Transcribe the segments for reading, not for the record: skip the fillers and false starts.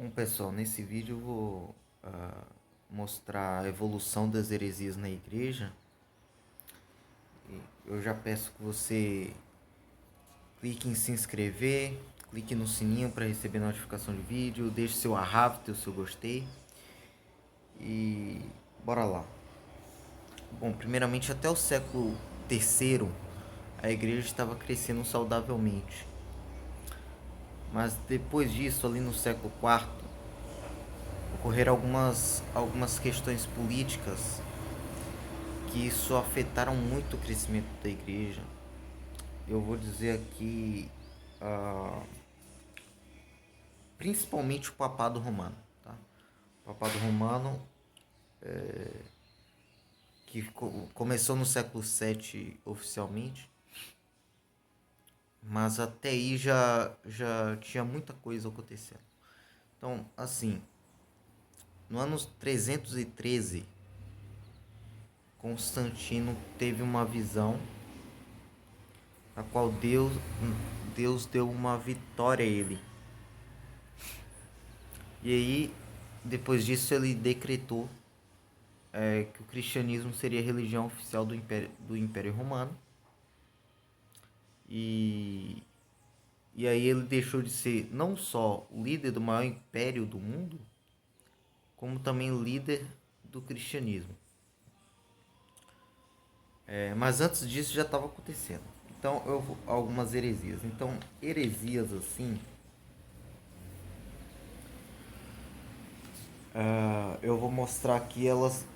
Bom, pessoal, nesse vídeo eu vou mostrar a evolução das heresias na igreja. Eu já peço que você clique em se inscrever, clique no sininho para receber notificação de vídeo, deixe seu arrasto, seu gostei e bora lá. Bom, primeiramente até o século terceiro a igreja estava crescendo saudavelmente, mas depois disso, ali no século quarto, ocorreram algumas questões políticas que isso afetaram muito o crescimento da igreja. Eu vou dizer aqui, principalmente o papado romano. Tá? O papado romano, que começou no século VII oficialmente, mas até aí já tinha muita coisa acontecendo. Então, assim, no ano 313, Constantino teve uma visão a qual Deus deu uma vitória a ele. E aí, depois disso, ele decretou que o cristianismo seria a religião oficial do Império Romano. E, e aí ele deixou de ser não só o líder do maior império do mundo, como também líder do cristianismo. Mas antes disso já estava acontecendo. Então, algumas heresias. Então, heresias assim, eu vou mostrar aqui elas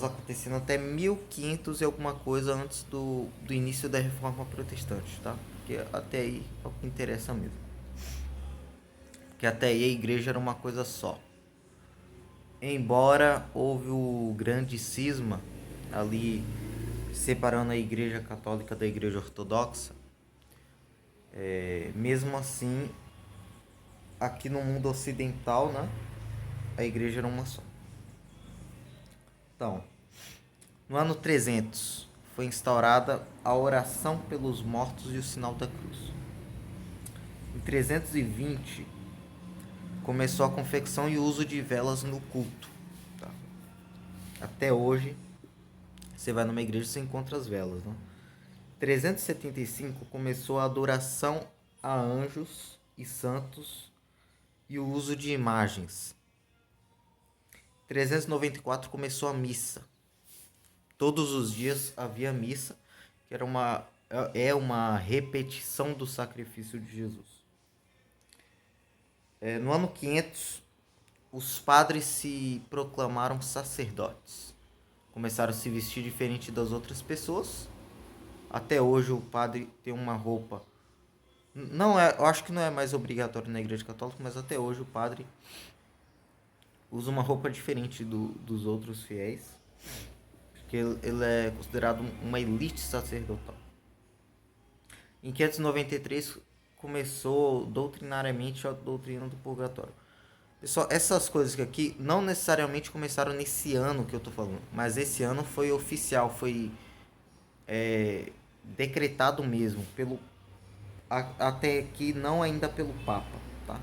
acontecendo até 1500 e alguma coisa antes do início da Reforma Protestante, tá? Porque até aí é o que interessa mesmo. Porque até aí a igreja era uma coisa só. Embora houve o grande cisma ali separando a igreja católica da igreja ortodoxa, mesmo assim, aqui no mundo ocidental, né, a igreja era uma só. Então, no ano 300 foi instaurada a oração pelos mortos e o sinal da cruz. Em 320 começou a confecção e uso de velas no culto. Tá? Até hoje, você vai numa igreja e você encontra as velas. Né? 375 começou a adoração a anjos e santos e o uso de imagens. 394 começou a missa. Todos os dias havia missa, que é uma repetição do sacrifício de Jesus. No ano 500, os padres se proclamaram sacerdotes. Começaram a se vestir diferente das outras pessoas. Até hoje o padre tem uma roupa. Não é, eu acho que não é mais obrigatório na igreja católica, mas até hoje o padre usa uma roupa diferente dos outros fiéis, porque ele é considerado uma elite sacerdotal. Em 593 começou doutrinariamente a doutrina do purgatório. Pessoal, essas coisas aqui não necessariamente começaram nesse ano que eu tô falando, mas esse ano foi oficial, foi decretado mesmo pelo até aqui não ainda pelo Papa, tá?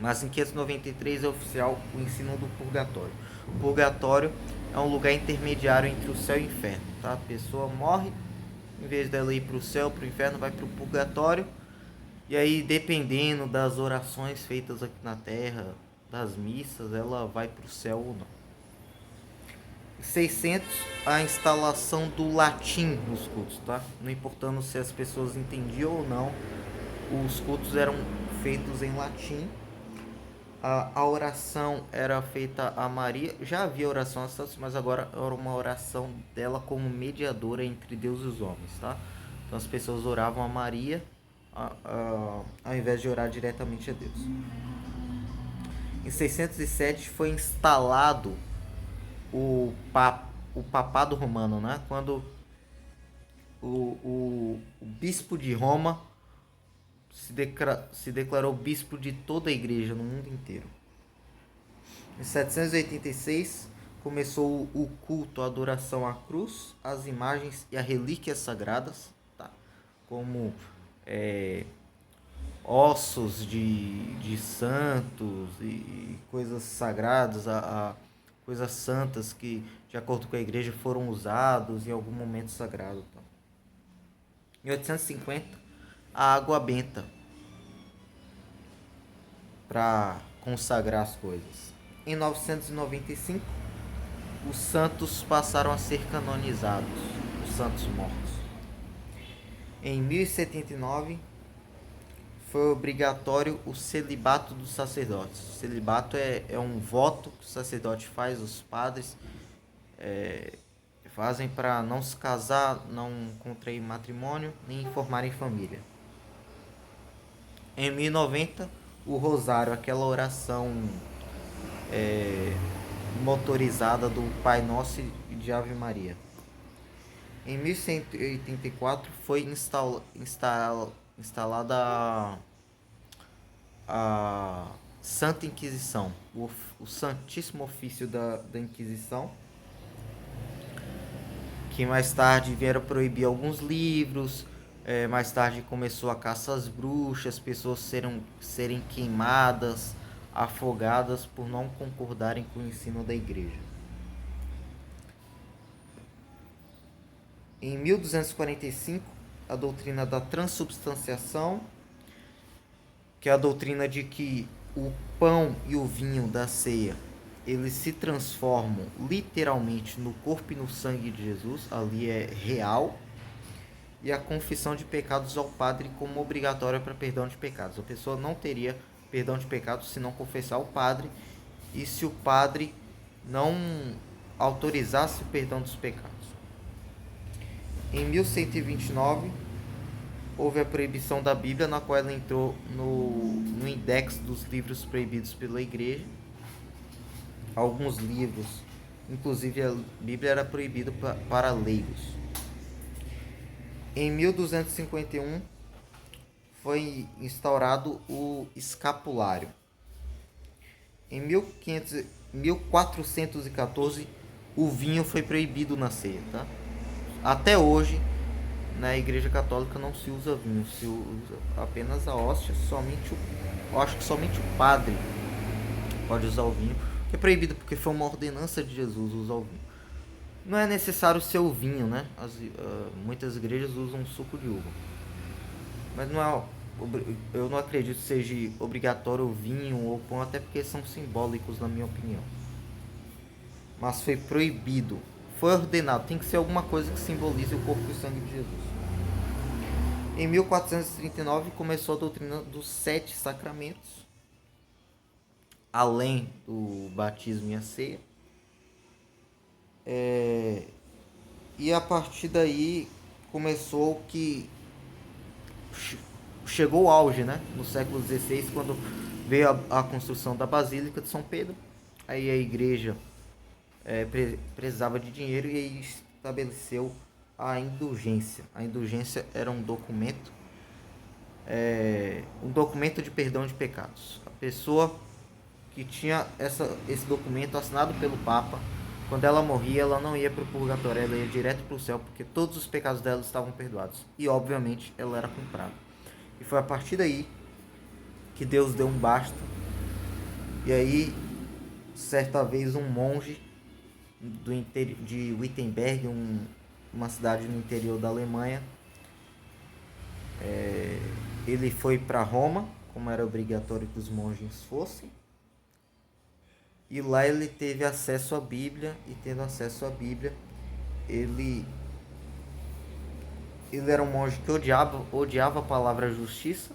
Mas em 593 é oficial o ensino do purgatório. O purgatório é um lugar intermediário entre o céu e o inferno, tá? A pessoa morre, em vez dela ir para o céu, para o inferno, vai para o purgatório. E aí, dependendo das orações feitas aqui na Terra, das missas, ela vai para o céu ou não. Em 600, a instalação do latim nos cultos, tá? Não importando se as pessoas entendiam ou não, os cultos eram feitos em latim. A oração era feita a Maria. Já havia oração a Santos, mas agora era uma oração dela como mediadora entre Deus e os homens, tá? Então as pessoas oravam a Maria ao invés de orar diretamente a Deus. Em 607 foi instalado o papado romano, né? Quando o bispo de Roma se declarou bispo de toda a igreja no mundo inteiro. Em 786 começou o culto, a adoração à cruz, às imagens e a relíquias sagradas, tá? Como ossos de santos e coisas sagradas, coisas santas que, de acordo com a igreja, foram usados em algum momento sagrado. Tá? Em 850, a água benta para consagrar as coisas. Em 995, os santos passaram a ser canonizados, os santos mortos. Em 1079, foi obrigatório o celibato dos sacerdotes. O celibato é um voto que o sacerdote faz, os padres fazem para não se casar, não contrair matrimônio, nem formarem família. Em 1090, o rosário, aquela oração motorizada do Pai Nosso e de Ave Maria. Em 1184 foi instalada a Santa Inquisição, o Santíssimo Ofício da Inquisição, que mais tarde vieram proibir alguns livros, mais tarde começou a caça às bruxas, pessoas serem queimadas, afogadas por não concordarem com o ensino da igreja. Em 1245, a doutrina da transubstanciação, que é a doutrina de que o pão e o vinho da ceia, eles se transformam literalmente no corpo e no sangue de Jesus, ali é real, e a confissão de pecados ao padre como obrigatória para perdão de pecados. A pessoa não teria perdão de pecados se não confessar ao padre, e se o padre não autorizasse o perdão dos pecados. Em 1129, houve a proibição da Bíblia, na qual ela entrou no index dos livros proibidos pela igreja. Alguns livros, inclusive a Bíblia, era proibida para leigos. Em 1251, foi instaurado o escapulário. Em 1414, o vinho foi proibido na ceia. Tá? Até hoje, na Igreja Católica não se usa vinho, se usa apenas a hóstia, eu acho que somente o padre pode usar o vinho, que é proibido porque foi uma ordenança de Jesus usar o vinho. Não é necessário ser o vinho, né? Muitas igrejas usam suco de uva, mas eu não acredito que seja obrigatório o vinho ou pão, até porque são simbólicos na minha opinião. Mas foi proibido. Foi ordenado, tem que ser alguma coisa que simbolize o corpo e o sangue de Jesus. Em 1439 começou a doutrina dos 7 sacramentos, além do batismo e a ceia. E a partir daí começou que chegou o auge, né? No século XVI, quando veio a construção da Basílica de São Pedro. Aí a igreja precisava de dinheiro e aí estabeleceu a indulgência. A indulgência era um documento de perdão de pecados. A pessoa que tinha esse documento assinado pelo Papa, quando ela morria, ela não ia para o purgatório, ela ia direto para o céu, porque todos os pecados dela estavam perdoados. E, obviamente, ela era comprada. E foi a partir daí que Deus deu um basta. E aí, certa vez, um monge de Wittenberg, uma cidade no interior da Alemanha, ele foi para Roma, como era obrigatório que os monges fossem, e lá ele teve acesso à Bíblia, e tendo acesso à Bíblia, ele era um monge que odiava a palavra justiça,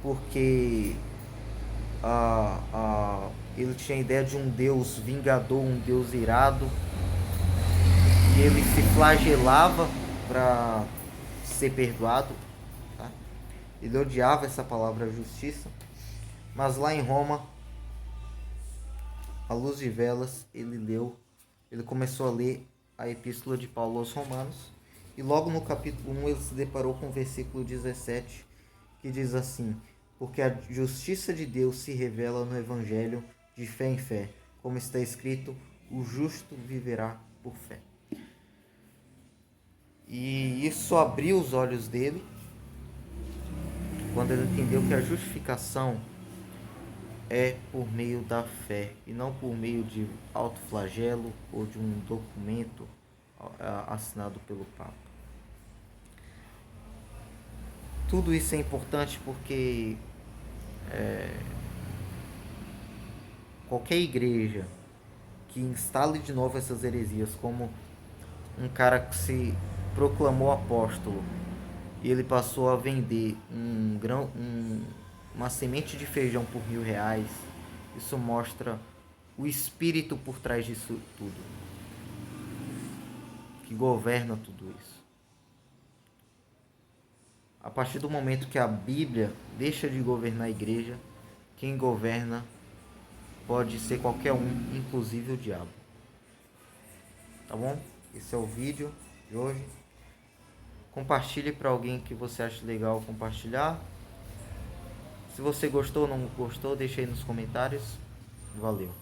porque ele tinha a ideia de um Deus vingador, um Deus irado, e ele se flagelava para ser perdoado. Tá? Ele odiava essa palavra justiça, mas lá em Roma, à luz de velas, ele começou a ler a Epístola de Paulo aos Romanos, e logo no capítulo 1 ele se deparou com o versículo 17, que diz assim: porque a justiça de Deus se revela no Evangelho de fé em fé, como está escrito, o justo viverá por fé. E isso abriu os olhos dele, quando ele entendeu que a justificação é por meio da fé e não por meio de autoflagelo ou de um documento assinado pelo Papa. Tudo isso é importante porque qualquer igreja que instale de novo essas heresias, como um cara que se proclamou apóstolo e ele passou a vender uma semente de feijão por R$ 1.000, isso mostra o espírito por trás disso tudo, que governa tudo isso. A partir do momento que a Bíblia deixa de governar a igreja, quem governa pode ser qualquer um, inclusive o diabo. Tá bom? Esse é o vídeo de hoje. Compartilhe para alguém que você acha legal compartilhar. Se você gostou ou não gostou, deixe aí nos comentários. Valeu!